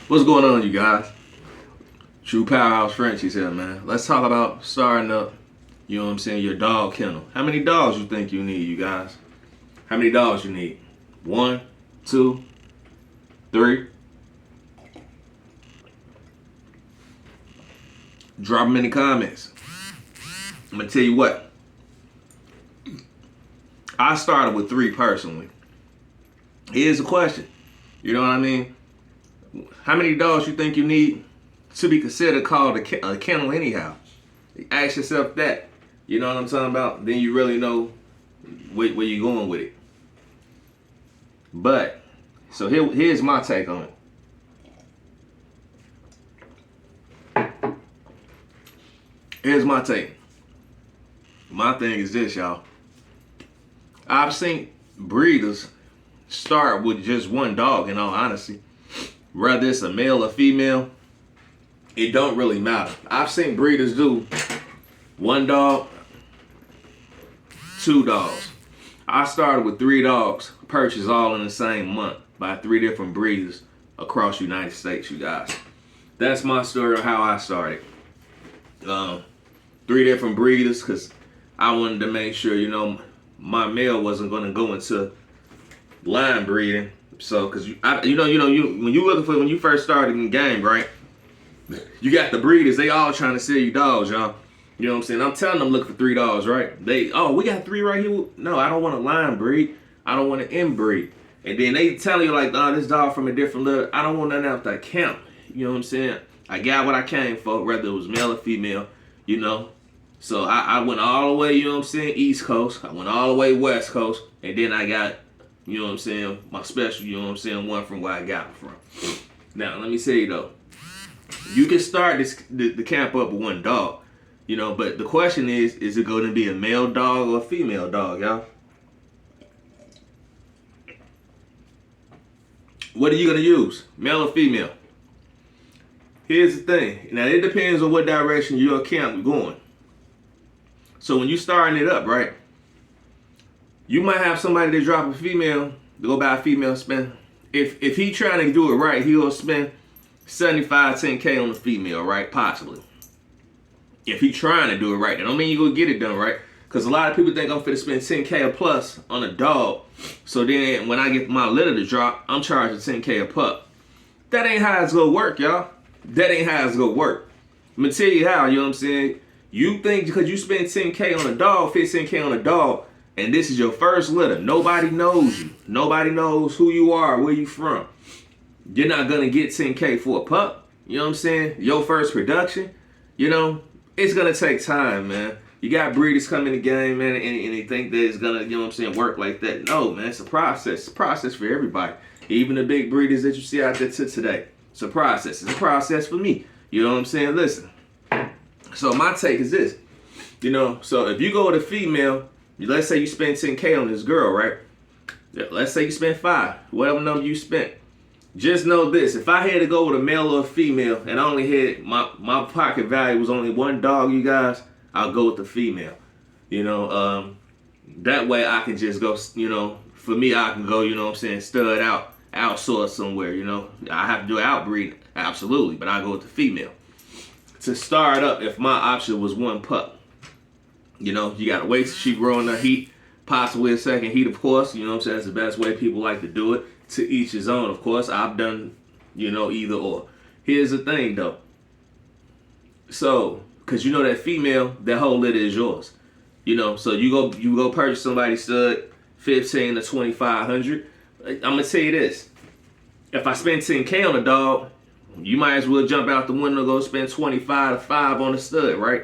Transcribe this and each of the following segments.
What's going on, you guys? True Powerhouse Frenchies here, man. Let's talk about starting up, you know what I'm saying, your dog kennel. How many dogs you think you need, you guys? How many dogs you need? 1, 2, 3? Drop them in the comments. I'm gonna tell you what. I started with 3 personally. Here's the question. You know what I mean? How many dogs you think you need to be considered called a kennel anyhow? Ask yourself that. You know what I'm talking about? Then you really know where you're going with it. But, so here's my take on it. Here's my take. My thing is this, y'all. I've seen breeders start with just 1 dog, in all honesty. Whether it's a male or female, it don't really matter. I've seen breeders do 1 dog, 2 dogs. I started with 3 dogs, purchased all in the same month by 3 different breeders across the United States, you guys. That's my story of how I started. 3 different breeders, because I wanted to make sure, you know, my male wasn't going to go into line breeding. So, because when you first started in the game, right? You got the breeders, they all trying to sell you dogs, y'all. You know what I'm saying? I'm telling them look for 3 dogs, right? We got 3 right here. No, I don't want to line breed. I don't want to inbreed. And then they tell you like, oh, this dog from a different litter. I don't want nothing else that count. You know what I'm saying? I got what I came for, whether it was male or female, you know. So I went all the way, you know what I'm saying, East Coast. I went all the way West Coast. And then I got, you know what I'm saying, my special, you know what I'm saying, one from where I got it from. Now, let me say though, you can start the camp up with 1 dog, you know, but the question is it going to be a male dog or a female dog, y'all? What are you going to use, male or female? Here's the thing. Now, it depends on what direction your camp is going. So when you starting it up, right, you might have somebody that drop a female, to go buy a female, spend. If he trying to do it right, he'll spend 75, 10K on the female, right? Possibly. If he trying to do it right. That don't mean you're going to get it done right. Because a lot of people think I'm finna spend 10K or plus on a dog. So then when I get my litter to drop, I'm charging 10K a pup. That ain't how it's going to work, y'all. That ain't how it's going to work. I'm going to tell you how, you know what I'm saying? You think because you spend 10K on a dog, 15K on a dog, and this is your first litter, nobody knows you. Nobody knows who you are, where you from. You're not going to get 10K for a pup. You know what I'm saying? Your first production, you know, it's going to take time, man. You got breeders come in the game, man, and they think that it's going to, you know what I'm saying, work like that. No, man, it's a process. It's a process for everybody. Even the big breeders that you see out there today. It's a process. It's a process for me. You know what I'm saying? Listen. So my take is this. You know, so if you go with a female, let's say you spend 10K on this girl, right? Let's say you spend 5, whatever number you spent. Just know this, if I had to go with a male or a female, and I only had, my pocket value was only 1 dog, you guys, I'll go with the female. You know, that way I can just go, you know, for me, I can go, you know what I'm saying, stud out, outsource somewhere, you know. I have to do outbreeding, absolutely, but I go with the female. To start up, if my option was 1 pup, you know, you gotta wait till she grow in her heat, possibly a second heat, of course. You know what I'm saying? That's the best way people like to do it. To each his own, of course. I've done, you know, either or. Here's the thing, though. So, because you know that female, that whole litter is yours. You know, so you go purchase somebody's stud, 15 to 2,500. I'm gonna tell you this: if I spend 10K on a dog, you might as well jump out the window and go spend 25 to 5 on a stud, right?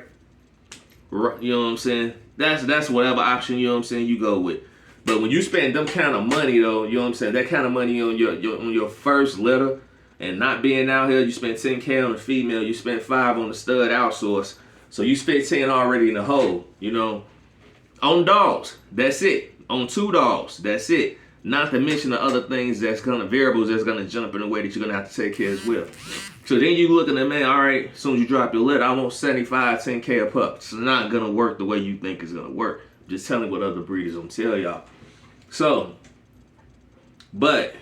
You know what I'm saying? That's whatever option, you know what I'm saying, you go with. But when you spend them kind of money, though, you know what I'm saying, that kind of money on your first litter, and not being out here, you spend 10K on a female, you spend 5 on the stud outsource, so you spent 10 already in the hole, you know. On dogs, that's it. On 2 dogs, that's it. Not to mention the other things variables that's gonna jump in the way that you're gonna have to take care as well. So then you looking at, man, all right, as soon as you drop your litter, I want 75, 10K a pup. It's not gonna work the way you think it's gonna work. Just telling what other breeders gonna tell y'all. So, but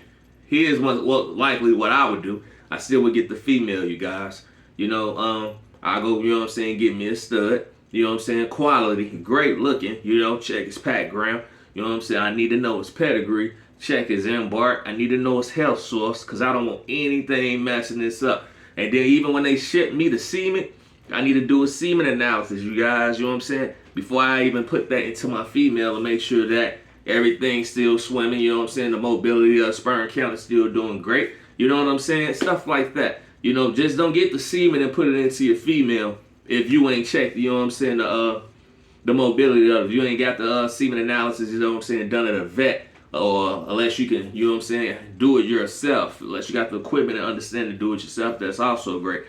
here's likely what I would do. I still would get the female, you guys. You know, I go, you know what I'm saying, get me a stud. You know what I'm saying? Quality, great looking. You know, check his background. You know what I'm saying? I need to know his pedigree. Check his embark. I need to know his health source because I don't want anything messing this up. And then even when they ship me the semen, I need to do a semen analysis, you guys. You know what I'm saying? Before I even put that into my female and make sure that everything's still swimming. You know what I'm saying? The mobility of the sperm count is still doing great. You know what I'm saying? Stuff like that. You know, just don't get the semen and put it into your female if you ain't checked, you know what I'm saying, the mobility of it. If you ain't got the semen analysis, you know what I'm saying, done at a vet, or unless you can, you know what I'm saying, do it yourself. Unless you got the equipment and understand to do it yourself, that's also great.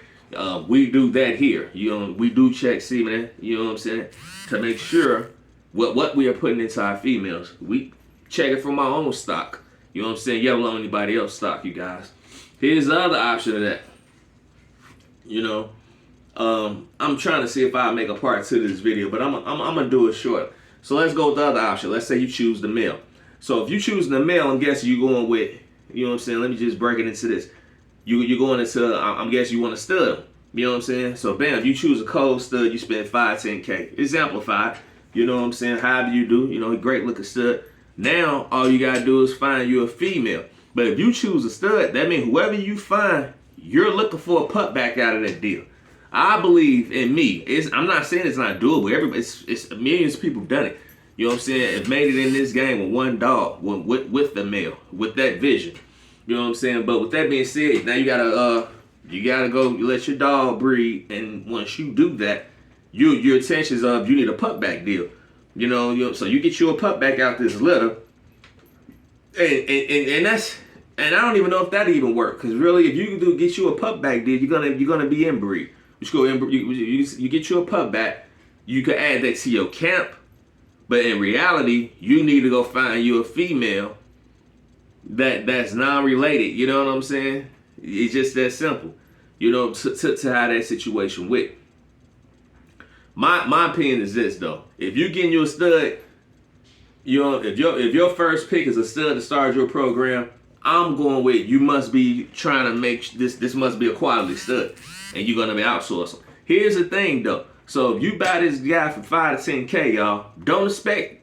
We do that here. You know, we do check semen, you know what I'm saying, to make sure what we are putting into our females. We check it from our own stock. You know what I'm saying, yet alone anybody else's stock, you guys. Here's the other option of that. You know, I'm trying to see if I make a part 2 to this video, but I'm gonna do it short. So let's go with the other option. Let's say you choose the male. So if you choose the male, I'm guessing you're going with, you know what I'm saying, let me just break it into this. You're going into, I'm guessing you want a stud. You know what I'm saying? So bam, if you choose a cold stud, you spend 5-10K. It's amplified. You know what I'm saying? However you do, you know, a great looking stud. Now, all you gotta do is find you a female. But if you choose a stud, that means whoever you find, you're looking for a pup back out of that deal. I believe in me. I'm not saying it's not doable. It's millions of people have done it. You know what I'm saying? Have made it in this game with one dog, with the male, with that vision. You know what I'm saying? But with that being said, now you gotta go let your dog breed, and once you do that, your intentions of you need a pup back deal. You know, so you get you a pup back out this litter, and that's. And I don't even know if that even work, because really, if you do get you a pup back deal, you're gonna be inbreed. You get you a pup back, you can add that to your camp, but in reality, you need to go find you a female that's non-related. You know what I'm saying? It's just that simple. You know, to how that situation went. My opinion is this though: if you getting you a stud, you know, if your first pick is a stud to start your program, I'm going with you must be trying to make this must be a quality stud, and you're gonna be outsourcing. Here's the thing though. So if you buy this guy for 5-10K, y'all, don't expect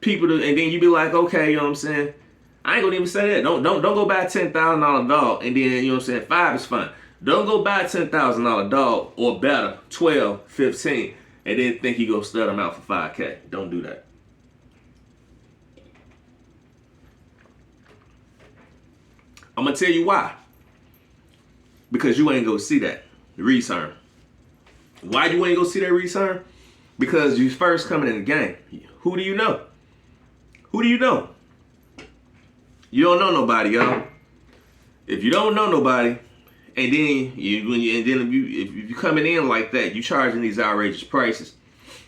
people to, and then you be like, okay, you know what I'm saying? I ain't gonna even say that. Don't go buy a $10,000 dog, and then you know what I'm saying, 5 is fine. Don't go buy a $10,000 dog or better, 12, 15, and then think you go stud them out for 5K. Don't do that. I'm gonna tell you why. Because you ain't gonna see that return. Why you ain't gonna see that return? Because you first coming in the game. Who do you know? Who do you know? You don't know nobody, y'all. If you don't know nobody, and then if you coming in like that, you charging these outrageous prices,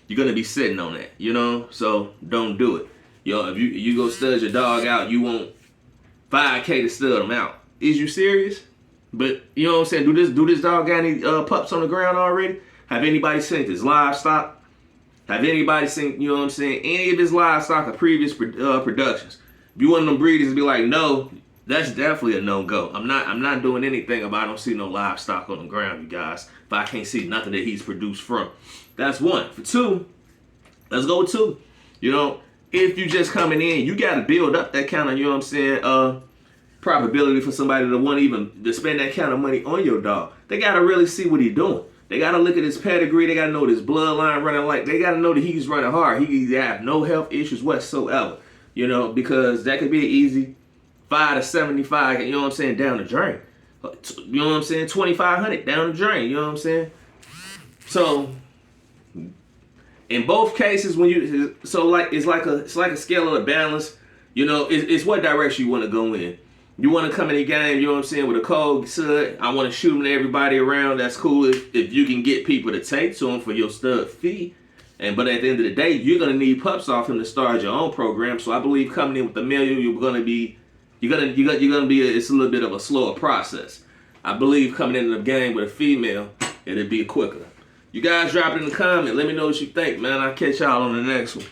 you're gonna be sitting on that, you know. So don't do it. Yo, if you go stud your dog out, you want 5K to stud them out. Is you serious? But you know what I'm saying? Do this dog got any pups on the ground already? Have anybody seen his livestock? Have anybody seen, you know what I'm saying, any of his livestock or previous productions? If you one of them breeders be like, no, that's definitely a no-go. I'm not doing anything if I don't see no livestock on the ground, you guys. If I can't see nothing that he's produced from. That's one. For two, let's go with two. You know, if you just coming in, you got to build up that kind of, you know what I'm saying, probability for somebody to want to spend that kind of money on your dog. They got to really see what he's doing. They got to look at his pedigree. They got to know this bloodline running like. They got to know that he's running hard. He have no health issues whatsoever. You know, because that could be an easy 5 to 75, you know what I'm saying, down the drain. You know what I'm saying, 2,500 down the drain. You know what I'm saying. So in both cases, when you it's like a scale of the balance. You know, it's what direction you want to go in. You want to come in the game, you know what I'm saying, with a cold stud. I want to shoot them to everybody around. That's cool if you can get people to take to them for your stud fee. But at the end of the day, you're gonna need pups off him to start your own program. So I believe coming in with the male, you're gonna be it's a little bit of a slower process. I believe coming into the game with a female, it'll be quicker. You guys drop it in the comment. Let me know what you think, man. I'll catch y'all on the next one.